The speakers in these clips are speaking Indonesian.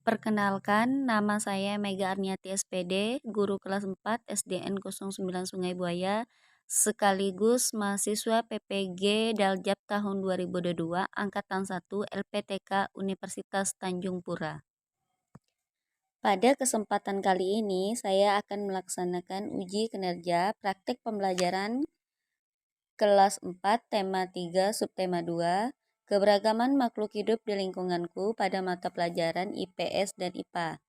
Perkenalkan, nama saya Mega Arniati SPD, guru kelas 4 SDN 09 Sungai Buaya, sekaligus mahasiswa PPG Daljab tahun 2022, Angkatan 1 LPTK Universitas Tanjung Pura. Pada kesempatan kali ini, saya akan melaksanakan uji kinerja praktik pembelajaran kelas 4, tema 3, subtema 2, keberagaman makhluk hidup di lingkunganku pada mata pelajaran IPS dan IPA.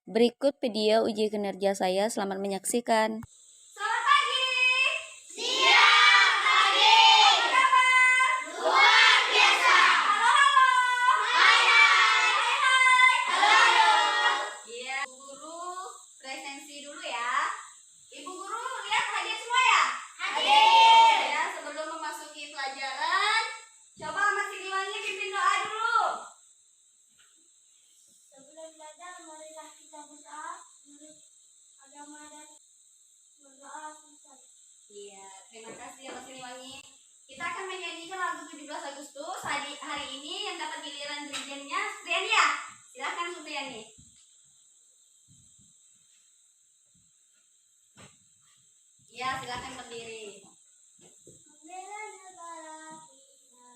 Berikut video uji kinerja saya, selamat menyaksikan. Selamat pagi. Siang, pagi. Apa kabar? Luar biasa. Halo, halo. Hai, hai. Hai, hai. Halo, halo. Iya, Bu Guru presensi dulu ya. Ibu Guru lihat hadir semua ya? Hadir. Ya, sebelum memasuki pelajaran, coba Mas Siliwangi pimpin doa dulu. Sebelum belajar, marilah kita berdoa menurut agama dan berdoa selesai. Iya, terima kasih ya Mas Siliwangi. Kita akan menyanyikan lagu 17 Agustus hari ini yang dapat giliran dirijennya Supriyani ya. Silakan Supriyani. Iya, silakan berdiri. Membela negara kita.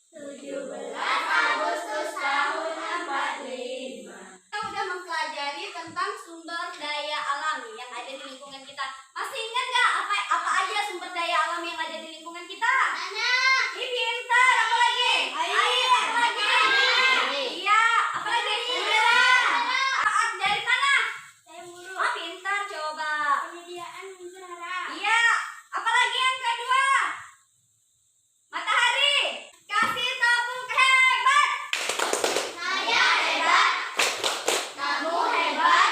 17 Agustus tahun 45. Kita udah mempelajari tentang sumber daya alami yang ada di lingkungan kita. Masih ingat nggak apa aja sumber daya alam yang ada di lingkungan kita? Tanah, Ini pintar, apa lagi? Air, apa lagi? Iya, apa lagi? Udara. Apa dari tanah? saya guru. Oh, pintar, coba. Penyediaan udara. Iya, apa lagi yang kedua? Matahari. Kasih tepuk hebat. Saya hebat. Kamu hebat.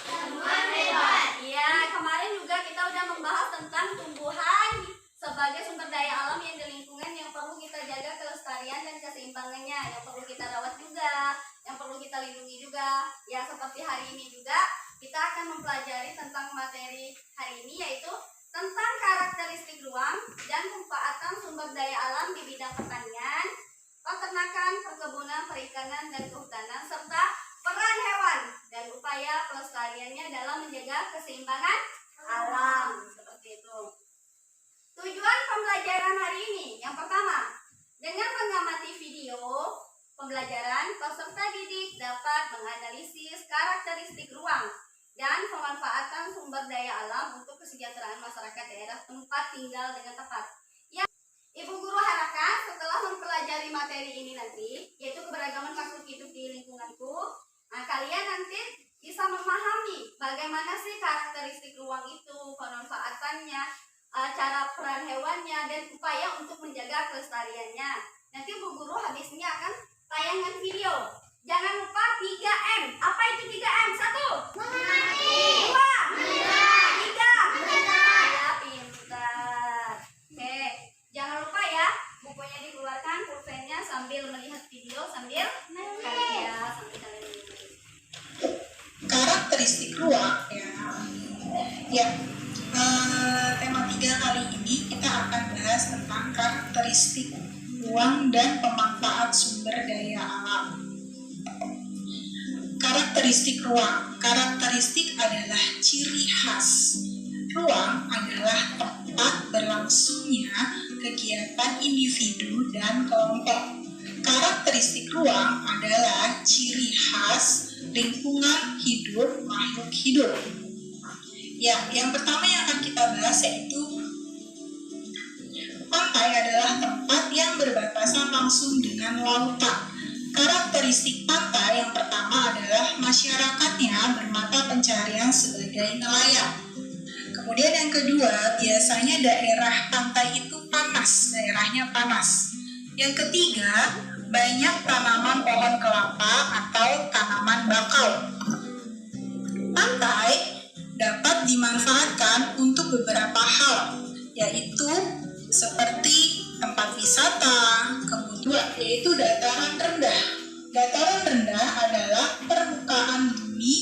Semua hebat. Iya, kemarin juga kita udah membahas tentang tumbuhan sebagai sumber daya alam yang di lingkungan yang perlu kita jaga kelestarian dan keseimbangannya, yang perlu kita rawat juga, yang perlu kita lindungi juga. Ya, seperti hari ini juga kita akan mempelajari tentang materi hari ini, yaitu tentang karakteristik ruang dan pemanfaatan sumber daya alam di bidang pertanian, peternakan, perkebunan, perikanan, dan kehutanan, serta peran hewan dan upaya pelestariannya dalam menjaga keseimbangan alam. Seperti itu. Tujuan pembelajaran hari ini, yang pertama, dengan mengamati video pembelajaran, peserta didik dapat menganalisis karakteristik ruang dan pemanfaatan sumber daya alam untuk kesejahteraan masyarakat daerah tempat tinggal dengan tepat. Ya, Ibu Guru harapkan setelah mempelajari materi ini nanti, yaitu keberagaman makhluk hidup di lingkunganku, kalian nanti bisa memahami bagaimana sih karakteristik ruang itu, pemanfaatannya, cara peran hewannya, dan upaya untuk menjaga kelestariannya. Nanti Bu Guru habisnya akan tayangan video. Jangan lupa 3M. Apa itu 3M? 1. Mengamati. 2. Melihat. 3. Mendengar. Ya, pintar. Oke, jangan lupa ya, bukunya dikeluarkan, pulpennya sambil melihat video, sambil kalian melihat. Karakteristik ruang tema 3 kali ini kita akan bahas tentang karakteristik ruang dan pemanfaat sumber daya alam. Karakteristik ruang. Karakteristik adalah ciri khas. Ruang adalah tempat berlangsungnya kegiatan individu dan kelompok. Karakteristik ruang adalah ciri khas lingkungan hidup makhluk hidup. Ya, yang pertama yang akan kita bahas yaitu pantai adalah tempat yang berbatasan langsung dengan lautan. Karakteristik pantai yang pertama adalah masyarakatnya bermata pencarian sebagai nelayan. Kemudian yang kedua, biasanya daerah pantai itu panas, daerahnya panas. Yang ketiga, banyak tanaman pohon kelapa atau tanaman bakau. Pantai dapat dimanfaatkan untuk beberapa hal, yaitu seperti tempat wisata, kemudian yaitu dataran rendah. Dataran rendah adalah permukaan bumi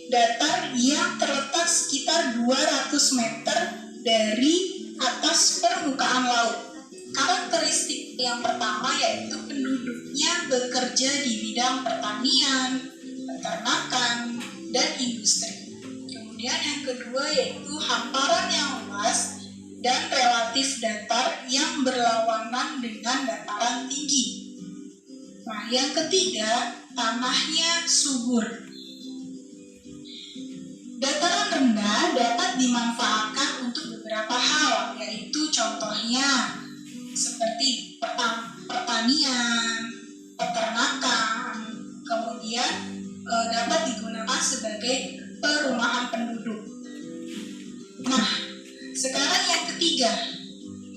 datar yang terletak sekitar 200 meter dari atas permukaan laut. Karakteristik Karakteristik yang pertama yaitu penduduknya bekerja di bidang pertanian, peternakan, dan industri. Kemudian yang kedua yaitu hamparan yang luas dan relatif datar yang berlawanan dengan dataran tinggi. Nah, yang ketiga, tanahnya subur. Dataran rendah dapat dimanfaatkan untuk beberapa hal, yaitu contohnya seperti pertanian, peternakan, kemudian dapat digunakan sebagai perumahan penduduk. Nah, sekarang yang ketiga,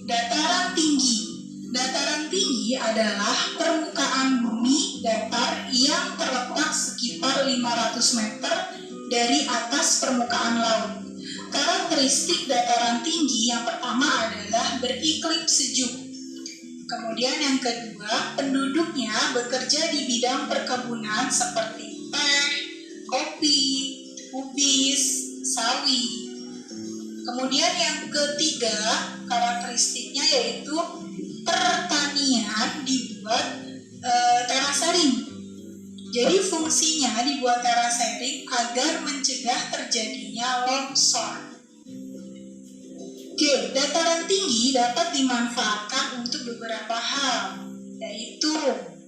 dataran tinggi. Dataran tinggi adalah permukaan bumi datar yang terletak sekitar 500 meter dari atas permukaan laut. Karakteristik dataran tinggi yang pertama adalah beriklim sejuk. Kemudian yang kedua, penduduknya bekerja di bidang perkebunan seperti teh, kopi, kubis, sawi. Kemudian yang ketiga, karakteristiknya yaitu pertanian dibuat terasering. Jadi fungsinya dibuat terasering agar mencegah terjadinya longsor. Oke, dataran tinggi dapat dimanfaatkan untuk beberapa hal, yaitu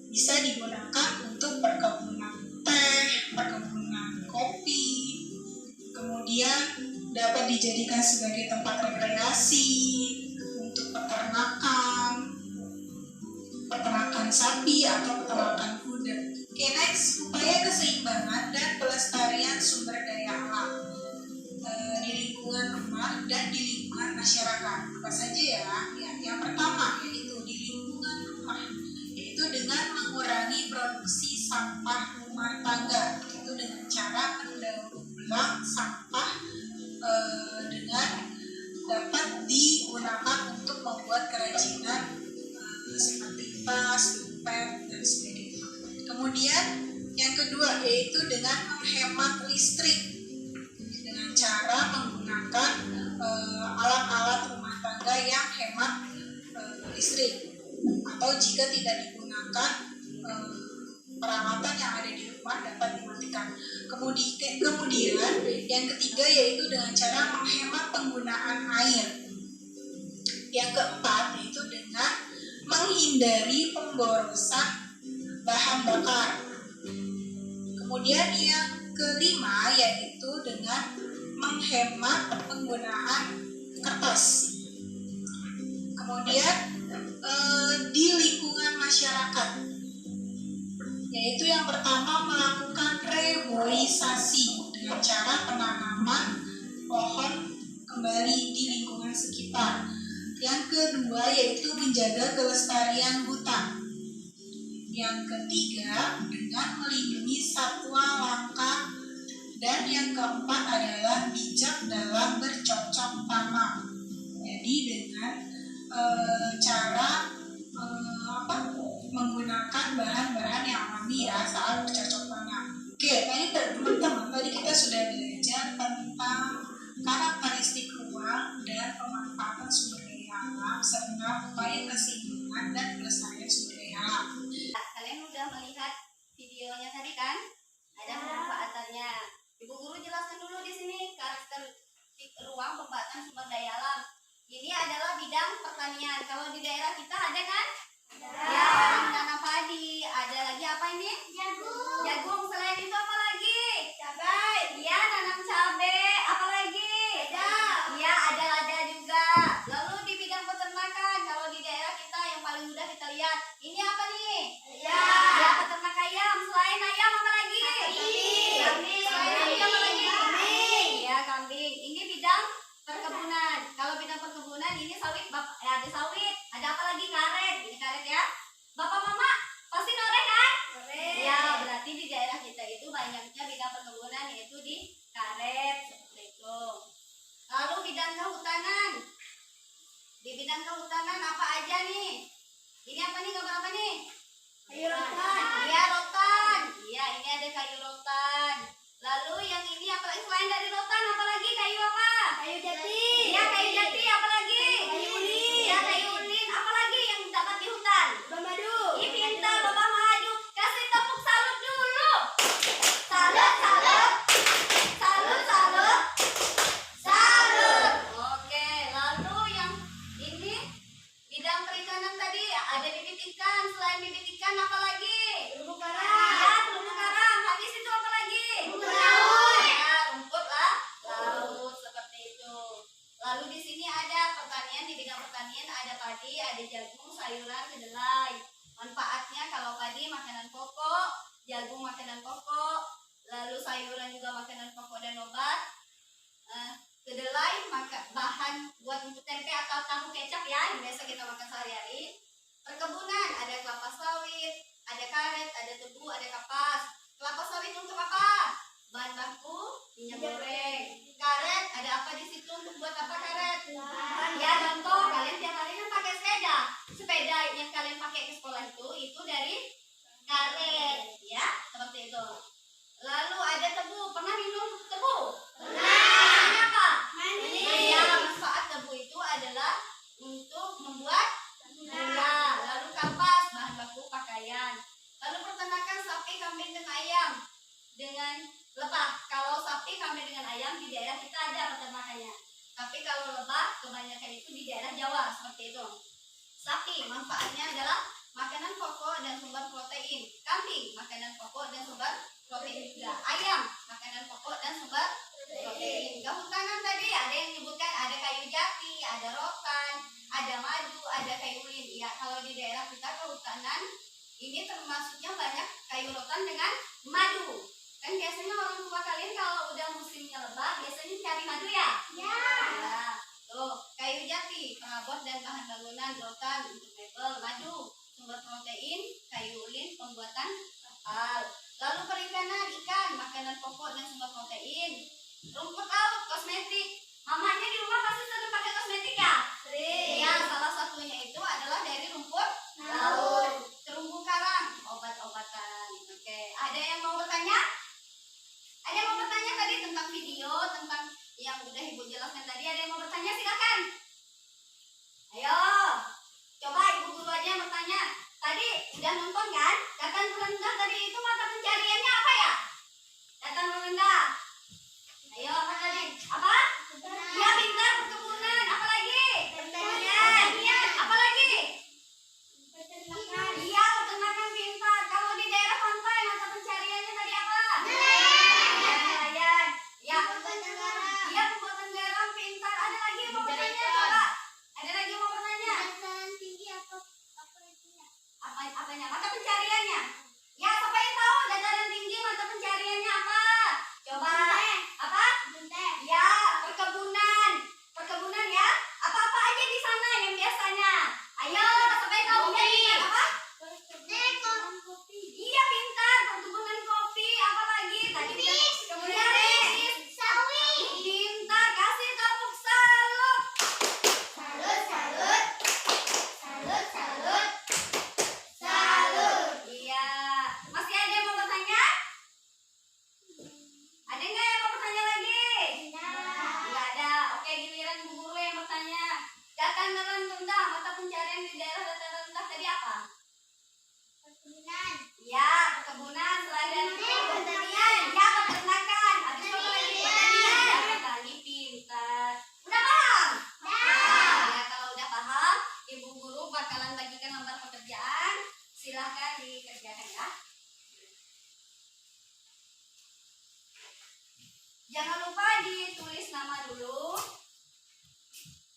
bisa digunakan untuk perkebunan teh, perkebunan kopi, kemudian dapat dijadikan sebagai tempat rekreasi, untuk peternakan sapi atau peternakan kuda. Oke, next, upaya keseimbangan dan pelestarian sumber daya alam di lingkungan rumah dan di lingkungan masyarakat. Apa saja ya? Yang pertama yaitu di lingkungan rumah, yaitu dengan mengurangi produksi sampah rumah tangga, itu dengan cara mendaur ulang sampah dengan dapat digunakan untuk membuat kerajinan seperti tas, dompet, dan sebagainya. Kemudian yang kedua yaitu dengan menghemat listrik dengan cara menggunakan alat-alat rumah tangga yang hemat listrik, atau jika tidak digunakan peralatan yang ada di rumah dapat dimatikan. Kemudian yang ketiga yaitu dengan cara menghemat penggunaan air. Yang keempat yaitu dengan menghindari pemborosan bahan bakar. Kemudian yang kelima yaitu dengan menghemat penggunaan kertas. Kemudian di lingkungan masyarakat, yaitu yang pertama melakukan reboisasi dengan cara penanaman pohon kembali di lingkungan sekitar. Yang kedua yaitu menjaga kelestarian hutan. Yang ketiga dengan melindungi satwa langka. Dan yang keempat adalah bijak dalam bercocok tanam. Jadi dengan cara menggunakan bahan-bahan yang alami ya saat bercocok tanam. Oke, teman-teman tadi kita sudah belajar tentang karakteristik ruang dan pemanfaatan sumber daya alam serta upaya keseimbangan dan pelestarian sumber daya alam. Kalian udah melihat videonya tadi kan? Ada pemanfaatannya. Ibu guru jelaskan dulu di sini karakteristik ruang pemanfaatan sumber daya alam. Ini adalah bidang pertanian. Kalau di daerah kita ada kan? Ya, menanam padi. Ada lagi apa ini? Jagung. Jagung. Selain itu apa lagi? Cabai. Iya, nanam cabai. Apa lagi? Iya, ada lada juga. Lalu di bidang peternakan, kalau di daerah kita yang paling mudah kita lihat, ini apa nih? Ya, peternak ayam. Selain ayam apa lagi? Kambing. Selain ayam apa lagi? Kambing. Iya, kambing. Ini bidang perkebunan. Kalau bidang perkebunan ini sawit, ada sawit. Ada apa lagi? Karet. Ini karet ya. Bapak mama pasti noreh kan? Noreh. Ya, berarti di daerah kita itu banyaknya bidang perkebunan yaitu di karet seperti itu. Lalu bidang kehutanan. Di bidang kehutanan apa aja nih? Ini apa nih? Gambar apa nih? Kayu rotan. Iya, rotan. Iya, ini ada kayu rotan. Lalu yang ini apa lagi selain dari rotan? Apa lagi? Kayu apa? Kayu jati. Iya, kayu jati. Apa lagi? Kayu ulin. Iya, kayu ulin. Apa lagi yang dapat angin, ada padi, ada jagung, sayuran, kedelai. Manfaatnya kalau padi makanan pokok, jagung makanan pokok, lalu sayuran juga makanan pokok dan obat. Kedelai bahan buat untuk tempe atau tahu kecap ya, yang biasa kita makan sehari-hari. Perkebunan ada kelapa sawit, ada karet, ada tebu, ada kapas. Kelapa sawit untuk apa? Bahan baku minyak goreng. Karet ada apa di situ, untuk buat apa karet? Ya contoh, kalian tiap hari kan pakai sepeda. Sepeda yang kalian pakai ke sekolah itu dari karet, ya seperti itu. Lalu ada tebu, pernah minum tebu? Pernah. Apa? Ya, manfaat tebu itu adalah untuk membuat gula. Lalu kapas, bahan baku pakaian. Lalu peternakan sapi, kambing, dan ayam dengan lebah. Kalau sapi, kambing, dengan ayam di daerah kita ada peternakannya. Tapi kalau lebah kebanyakan itu di daerah Jawa seperti itu. Sapi manfaatnya adalah makanan pokok dan sumber protein. Kambing makanan pokok dan sumber protein juga. Ayam makanan pokok dan sumber protein. Kehutanan tadi ada yang menyebutkan ada kayu jati, ada rotan, ada madu, ada kayu ulin. Ya, kalau di daerah kita kehutanan ini termasuknya banyak kayu rotan dengan madu. Kan biasanya orang tua kalian kalau udah musimnya lebah biasanya cari madu ya? Ya. Tuh, kayu jati, perabot dan bahan bangunan, rotan untuk mebel, madu, sumber protein, kayu ulin, pembuatan kapal. Lalu perikanan, ikan, makanan pokok dan sumber protein. Rumput laut, kosmetik. Mamanya di rumah pasti sering pakai kosmetik ya? Sering. Ya, salah satunya itu adalah dari rumput laut. Terumbu karang, obat-obatan. Oke, ada yang mau bertanya? Ada yang mau bertanya tadi tentang video, tentang yang udah Ibu jelaskan tadi? Ada yang mau bertanya? Silakan. Ayo, coba Ibu guru aja yang bertanya. Tadi udah nonton kan? Datan rendah tadi itu mata pencariannya apa ya? Datan rendah. Ayo, apa tadi? Apa? Iya, pintar, perkebunan. Apa lagi? Pertanian. Apa lagi? Iya, peternakan, pintar. Kalau di daerah pantai mata pencariannya tadi apa? Nelayan. Ya. Iya, pembuatan garam, pintar. Ada lagi yang mau bertanya? Coba. Ada lagi yang mau bertanya? Apanya? Mata pencariannya. Ya, siapa yang tahu dataran tinggi mata pencariannya apa? Coba. Apa? Ya, perkebunan. Perkebunan ya. Apa-apa aja di sana yang biasanya. Ayo, siapa yang tahu? Apa? Iya, pintar. Perkebunan kopi. Apa lagi? Tadi kemudian pintar. Kasih tepuk salut. Iya. Masih ada yang mau bertanya? Ada nggak yang mau bertanya lagi? Nggak ada. Oke, giliran Bu Guru yang bertanya. Dataran rendah, mata pencarian di daerah dataran rendah tadi apa? Ya, perkebunan. Selain dari itu, pertanian. Ya, peternakan. Habis itu apa lagi? Pertanian. Ya, petani, pintar. Udah paham? Ya, kalau udah paham, Ibu Guru bakalan bagikan lembar pekerjaan. Silahkan dikerjakan ya. Jangan lupa ditulis nama dulu.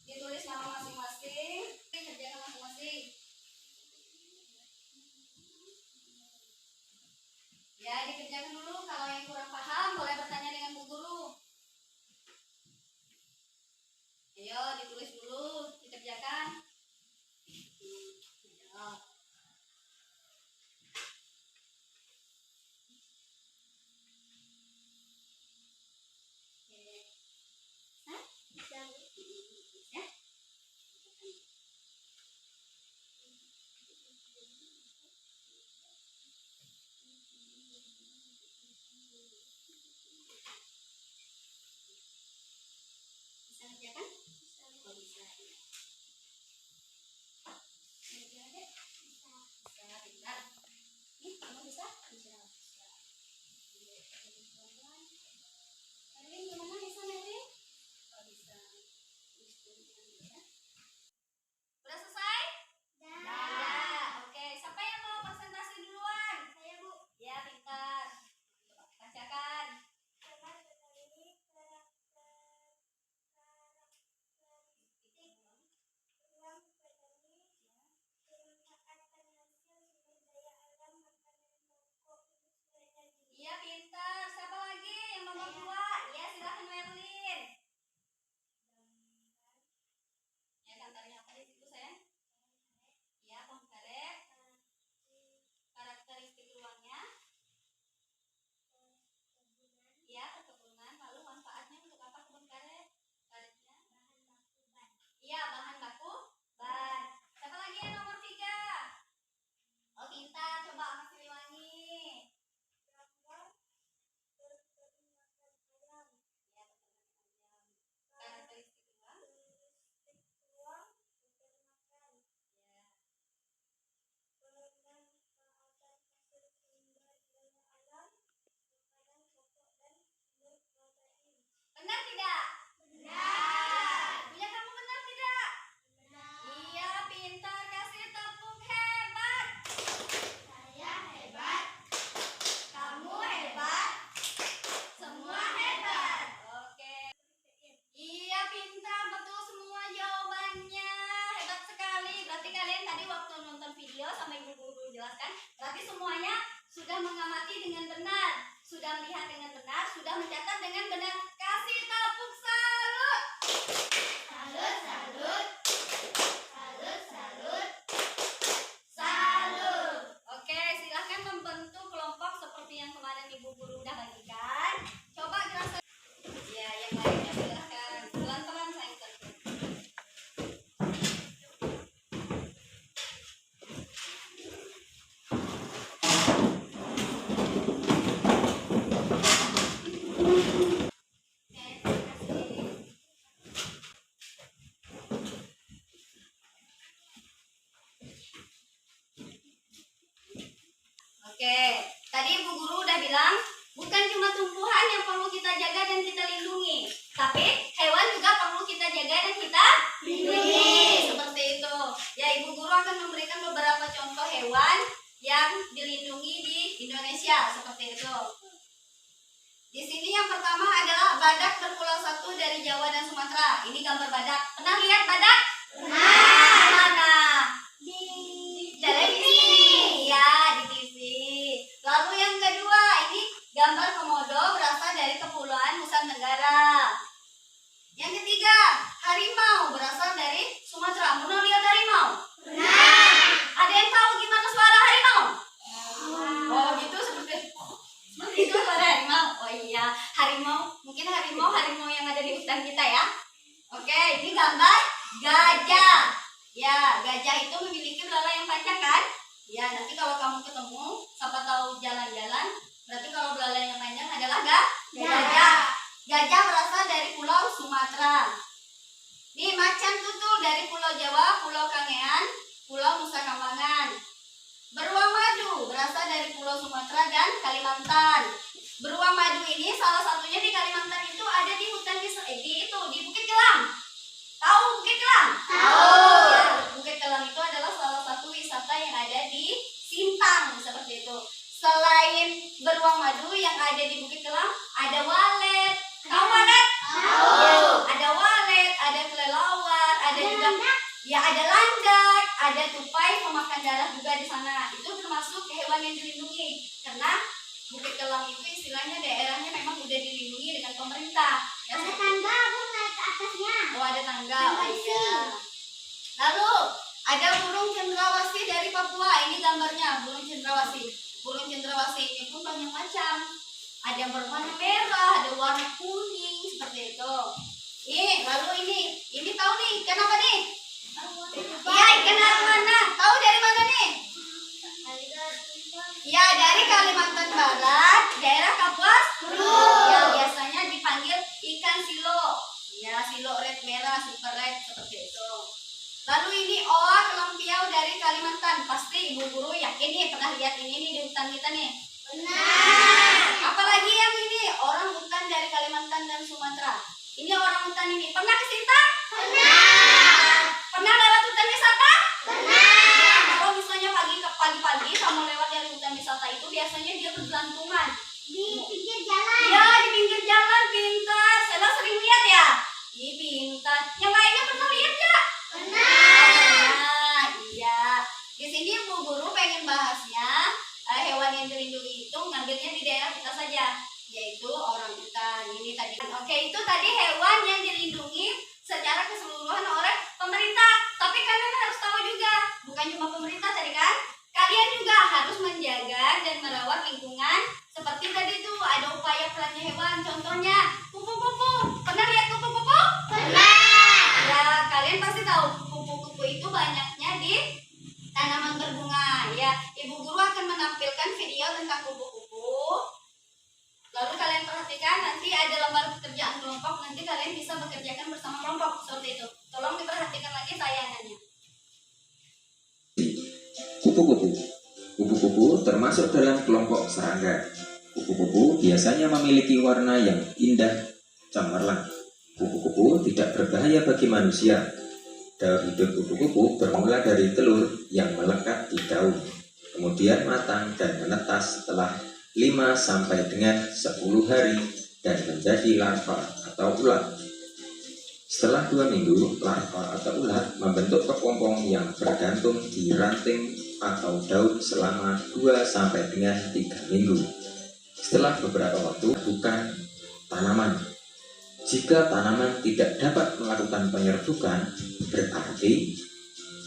Ditulis nama masing-masing. Kerjakan masing-masing. Ya, dikerjakan dulu. Kalau yang kurang paham boleh bertanya dengan Bu Guru. Ayo, ditulis dulu, dikerjakan. Ayo. Oke. Hah? kalian tadi waktu nonton video sama ibu guru jelaskan, berarti semuanya sudah mengamati dengan benar, sudah melihat dengan benar, sudah mencatat dengan benar. Kasih tepuk salut. Salut, salut. Salut, salut. Salut. Oke, silahkan membentuk kelompok seperti yang kemarin ibu guru udah bagikan. Coba jelaskan. Ya, yang lainnya silahkan. Pelan-pelan sayang. Oke, tadi ibu guru udah bilang bukan cuma tumbuhan yang perlu kita jaga dan kita lindungi, tapi hewan juga perlu kita jaga dan kita lindungi. Seperti itu. Ya, ibu guru akan memberikan beberapa contoh hewan yang dilindungi di Indonesia seperti itu. Di sini yang pertama adalah badak berpulau satu dari Jawa dan Sumatera. Ini gambar badak. Pernah lihat badak? Pernah. Mana? Di televisi. Ya, di TV. Lalu yang kedua, ini gambar komodo berasal dari Kepulauan Nusa Tenggara. Yang ketiga, harimau berasal dari Sumatera. Pernah lihat harimau? Pernah. Ada yang tahu gimana suara harimau? Oh, gitu seperti itu suara harimau. Oh iya, harimau. Mungkin harimau yang ada di hutan kita ya. Oke, ini gambar gajah. Ya, gajah itu memiliki belalai yang panjang kan? Ya, nanti kalau kamu ketemu, siapa tahu jalan-jalan, berarti kalau belalai yang panjang adalah gajah. Gajah berasal dari Pulau Sumatera. Nih, macan tutul dari Pulau Jawa, Pulau Kangean, Pulau Nusa Kambangan. Beruang madu berasal dari Pulau Sumatera dan Kalimantan. Beruang madu ini salah satunya di Kalimantan itu ada di hutan di Bukit Kelam. Tahu Bukit Kelam? Tahu. Ya, Bukit Kelam itu adalah salah satu wisata yang ada di Sintang seperti itu. Selain beruang madu yang ada di Bukit Kelam, ada walet. Tahu walet? Tahu. Ada walet, ada kelelawar, ada juga ya ada landak, ada tupai pemakan darah juga di sana. Itu termasuk hewan yang dilindungi karena Bukit Kelam itu istilahnya daerahnya memang udah dilindungi dengan pemerintah. Ya, Ada tangga, aku naik ke atasnya. oh, ada tangga. Oh, iya. Lalu ada burung cendrawasih dari Papua. Ini gambarnya burung cendrawasih. Burung cendrawasih ini pun banyak macam. Ada yang berwarna merah, ada warna kuning seperti itu. Lalu ini tahu nih ikan apa nih? Iya, ikan arowana. Tahu dari mana nih? Ya, dari Kalimantan Barat, daerah Kapuas Hulu. Yang biasanya dipanggil ikan silo. Ya, silo red merah, super red seperti itu. Lalu ini oa kelampiau dari Kalimantan. Pasti ibu guru yakin nih pernah lihat ini nih di hutan kita nih. Benar. Apalagi yang ini orang hutan dari Kalimantan dan Sumatera. Ini orang hutan ini. Pernah ke Sintang? Pernah. Pernah lewat hutan wisata? Pernah. Kalau misalnya pagi-pagi kamu lewat dari hutan wisata itu biasanya dia bergelantungan Di pinggir jalan. ya di pinggir jalan. Pintar. Saya sering lihat ya. Ih, pintar. Yang lainnya pernah lihat ya? Pernah. Iya. Di sini Bu Guru pengen bahasnya hewan yang dilindungi itu ngambilnya di daerah kita saja, yaitu orang hutan. Ini tadi. Oke, itu tadi hewan yang dilindungi secara keseluruhan oleh pemerintah. Tapi kalian harus tahu juga, bukan cuma pemerintah tadi kan? Kalian juga harus menjaga dan merawat lingkungan. Seperti tadi tuh ada upaya perannya hewan. Contohnya kupu-kupu. Pernah lihat kupu-kupu? Pernah. Ya, kalian pasti tahu kupu-kupu itu banyaknya di tanaman berbunga. Ya, Ibu Guru akan menampilkan video tentang kupu-kupu. Lalu kalian perhatikan, nanti ada lembar pekerjaan kelompok. Nanti kalian bisa bekerjakan bersama kelompok seperti itu. Tolong diperhatikan lagi tayangannya. Kupu-kupu. Kupu-kupu termasuk dalam kelompok serangga. Kupu-kupu biasanya memiliki warna yang indah, cemerlang. Kupu-kupu tidak berbahaya bagi manusia. Daur hidup kupu-kupu bermula dari telur yang melekat di daun, kemudian matang dan menetas setelah 5 sampai dengan 10 hari dan menjadi larva atau ulat. Setelah 2 minggu, larva atau ulat membentuk kepompong yang bergantung di ranting atau daun selama 2 sampai dengan 3 minggu. Setelah beberapa waktu, bukan tanaman. Jika tanaman tidak dapat melakukan penyerbukan, berarti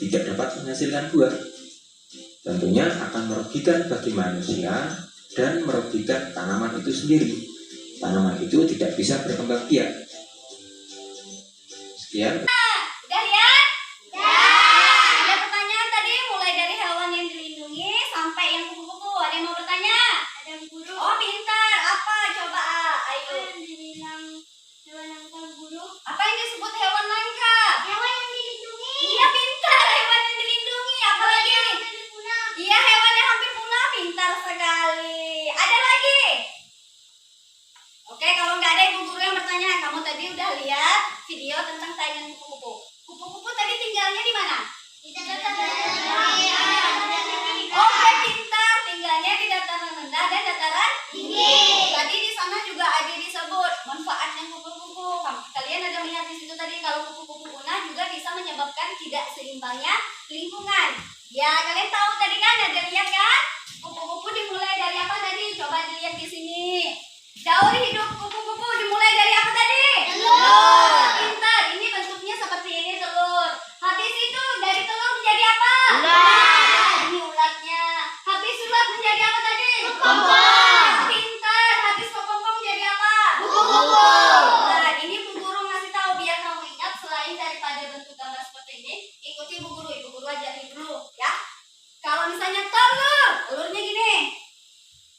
tidak dapat menghasilkan buah. Tentunya akan merugikan bagi manusia dan merugikan tanaman itu sendiri. Tanaman itu tidak bisa berkembang biak. Sekian. Udah lihat? Udah. Ada pertanyaan tadi mulai dari hewan yang dilindungi sampai yang kupu-kupu. Ada yang mau bertanya? Ada guru. Oh, pintar. Apa? Coba ayo. Apa yang dibilang hewan langka guru? Apa yang disebut hewan langka? Hewan yang dilindungi. Iya, pintar. Hewan yang dilindungi. Apa lagi? Hampir punah. Iya, hewan yang hampir punah. Pintar sekali. Ada lagi? Oke, kalau nggak ada ibu guru yang bertanya, kamu tadi udah lihat video tentang tayangan kupu-kupu. Kupu-kupu tadi tinggalnya di mana? Di dataran Oke, pintar. Tinggalnya di dataran rendah dan dataran tinggi. Tadi di sana juga ada disebut manfaatnya kupu-kupu. Kalian ada melihat di situ tadi kalau kupu-kupu punah juga bisa menyebabkan tidak seimbangnya lingkungan. Ya, kalian tahu tadi kan ada lihat kan? Kupu-kupu dimulai dari apa tadi? Coba dilihat di sini. Daur hidup kupu-kupu dimulai dari apa tadi? Telur. Pintar. Ini bentuknya seperti ini telur. Habis itu dari telur menjadi apa? Ulat. Ini ulatnya. Habis ulat menjadi apa tadi? Kepompong. Pintar. Habis kepompong menjadi apa? Kupu-kupu. Nah, ini Bu Guru ngasih tahu biar kamu ingat selain daripada bentuk gambar seperti ini, ikuti Bu Guru. Ibu Guru ajarin dulu ya. Kalau misalnya telur, telurnya gini.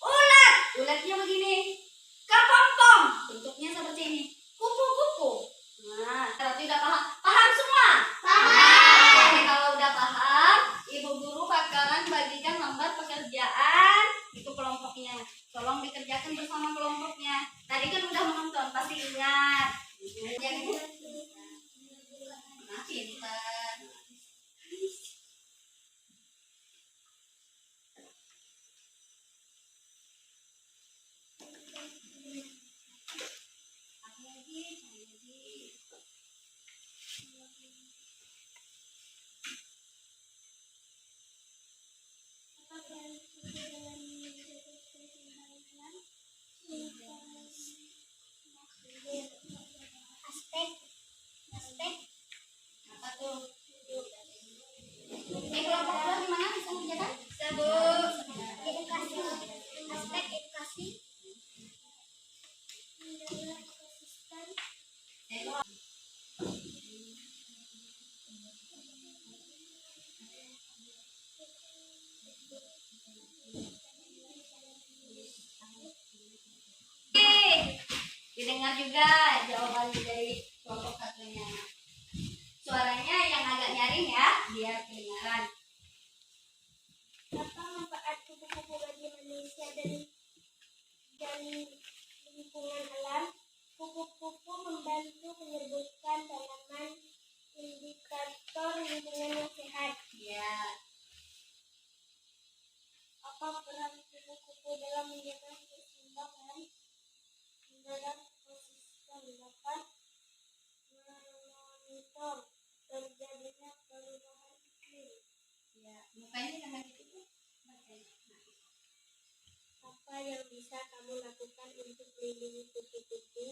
Ulat, ulatnya begini. Kepompong, bentuknya seperti ini. Kupu-kupu. Nah, berarti udah paham? Paham semua? Paham. Oke, kalau udah paham, Ibu Guru bakalan bagikan lembar pekerjaan itu kelompoknya. Tolong dikerjakan bersama kelompoknya. Tadi kan udah menonton, pasti ingat. Ya, Ibu? Nah, pintar. Apa lagi? Apa lagi? Aspek. Aspek. Apa tuh? Kelompok dua gimana bisa mengerjakan? Bisa, Bu. Edukasi. Aspek edukasi. Menjaga ekosistem. Didengar juga jawaban dari kelompok satunya. Suaranya yang agak nyaring ya, biar kedengaran. Apa manfaat kupu-kupu bagi manusia dan lingkungan alam? Kupu-kupu membantu menyembuhkan tanaman, indikator lingkungan yang sehat. Ya, Apa peran kupu-kupu dalam menjaga keseimbangan dalam ekosistem? Dapat memonitor terjadinya perubahan iklim. ya. Mukanya jangan gitu. Apa yang bisa kamu lakukan untuk melindungi kupu-kupu?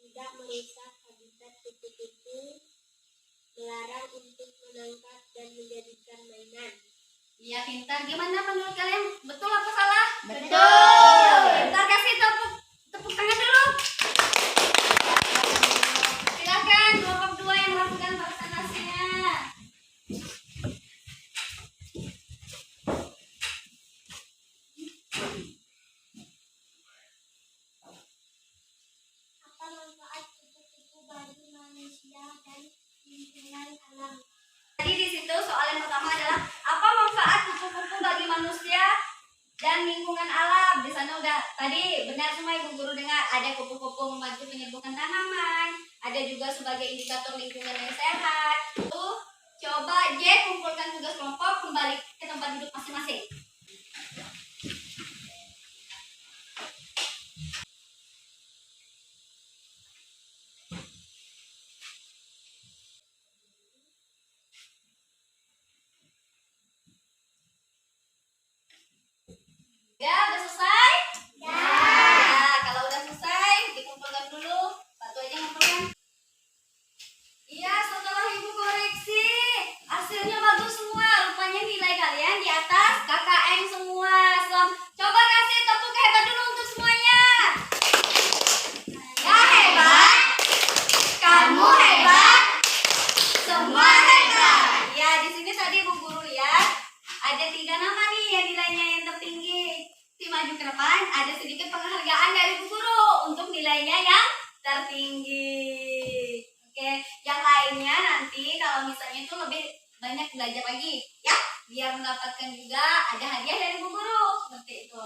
Tidak merusak habitat kupu-kupu, melarang untuk menangkap dan menjadikan mainan. Iya, pintar. Gimana menurut kalian? Betul apa salah? Betul. Pintar, kasih tepuk tangan dulu. Silakan kelompok dua yang melakukan vaksinasinya. Apa manfaat kupu-kupu bagi manusia dan lingkungan alam? Tadi di situ soal yang pertama adalah apa manfaat kupu-kupu bagi manusia dan lingkungan alam. Di sana udah tadi benar semua Ibu Guru dengar, ada kupu-kupu membantu penyembuhan tanaman, ada juga sebagai indikator lingkungan yang sehat. Tuh, coba J kumpulkan tugas kelompok, kembali ke tempat duduk masing-masing. belajar lagi ya, biar mendapatkan juga ada hadiah dari Bu Guru seperti itu.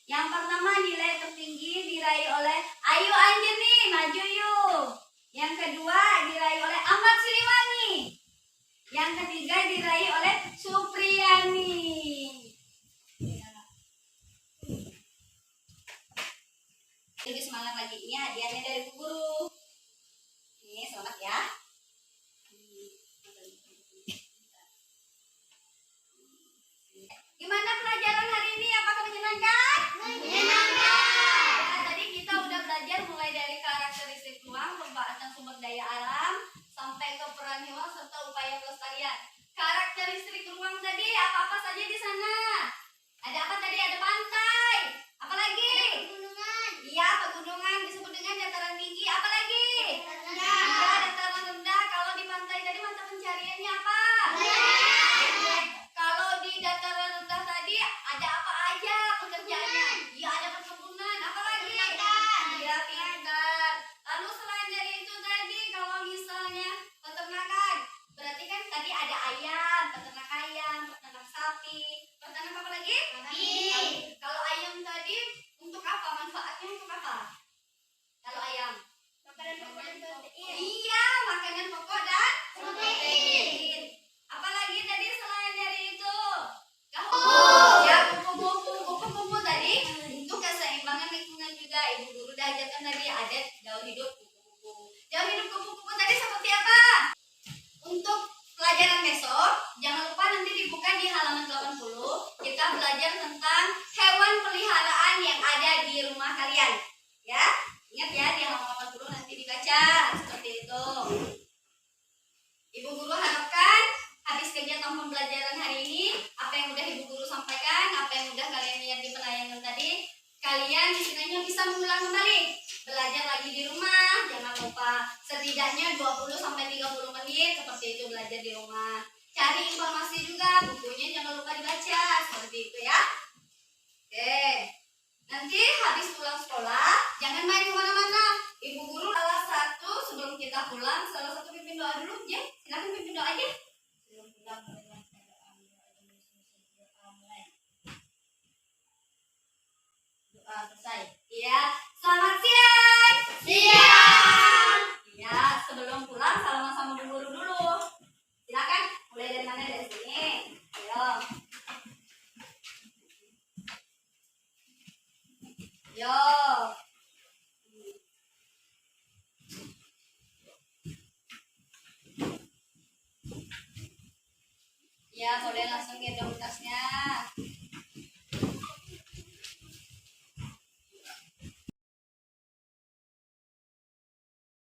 Yang pertama nilai tertinggi diraih oleh Ayu Anjani, maju yuk. Yang kedua diraih oleh Ahmad Siliwangi. Yang ketiga diraih oleh Supriyani. Lebih semangat lagi, ini hadiahnya dari Bu Guru. Ini selamat ya. Gimana pelajaran hari ini? Apakah menyenangkan? Menyenangkan. Ya, tadi kita udah belajar mulai dari karakteristik ruang, pembahasan sumber daya alam, sampai ke peran hewan serta upaya pelestarian. Karakteristik ruang tadi apa-apa saja di sana? Ada apa tadi? Ada pantai. Apa lagi? Pegunungan. Iya, pegunungan disebut dengan dataran tinggi. Apa lagi? Dataran Iya, rendah. dataran rendah. Kalau di pantai tadi mata pencariannya apa? Kalau di dataran rendah tadi ada apa aja pekerjaannya? Iya, ada perkebunan. Apa lagi? Iya, pintar. Lalu selain dari itu tadi kalau misalnya peternakan, berarti kan tadi ada ayam, peternak sapi, peternak apa lagi? Kalau ayam tadi untuk apa? Manfaatnya untuk apa? Kalau ayam? Makanan pokok dan protein. Iya, makanan pokok dan Protein. apalagi tadi selain dari itu? Kupu. Ya, kupu-kupu tadi untuk keseimbangan lingkungan juga. Ibu Guru udah ajarkan tadi ada daun hidup kupu-kupu. Daun hidup kupu-kupu tadi seperti apa? Untuk pelajaran besok, jangan lupa nanti dibuka di halaman 80. Kita belajar tentang hewan peliharaan yang ada di rumah kalian. Ya, ingat ya di halaman 80 nanti dibaca seperti itu. Ibu Guru harapkan habis kegiatan pembelajaran hari ini, apa yang udah Ibu Guru sampaikan, apa yang udah kalian lihat di penayangan tadi, kalian istilahnya bisa mengulang kembali. Belajar lagi di rumah, jangan lupa setidaknya 20 sampai 30 menit seperti itu belajar di rumah. Cari informasi juga, bukunya jangan lupa dibaca, seperti itu ya. Oke. Nanti habis pulang sekolah, jangan main kemana-mana. Ibu Guru salah satu sebelum kita pulang, salah satu pimpin doa dulu, ya. Silakan pimpin doa aja. Sebelum pulang, doa selesai. Iya. Selamat siang. Siang. Iya. Sebelum pulang, salaman sama Bu Guru dulu. Silakan. Mulai dari mana? Dari sini. Ayo. Yo. Ya, boleh langsung gendong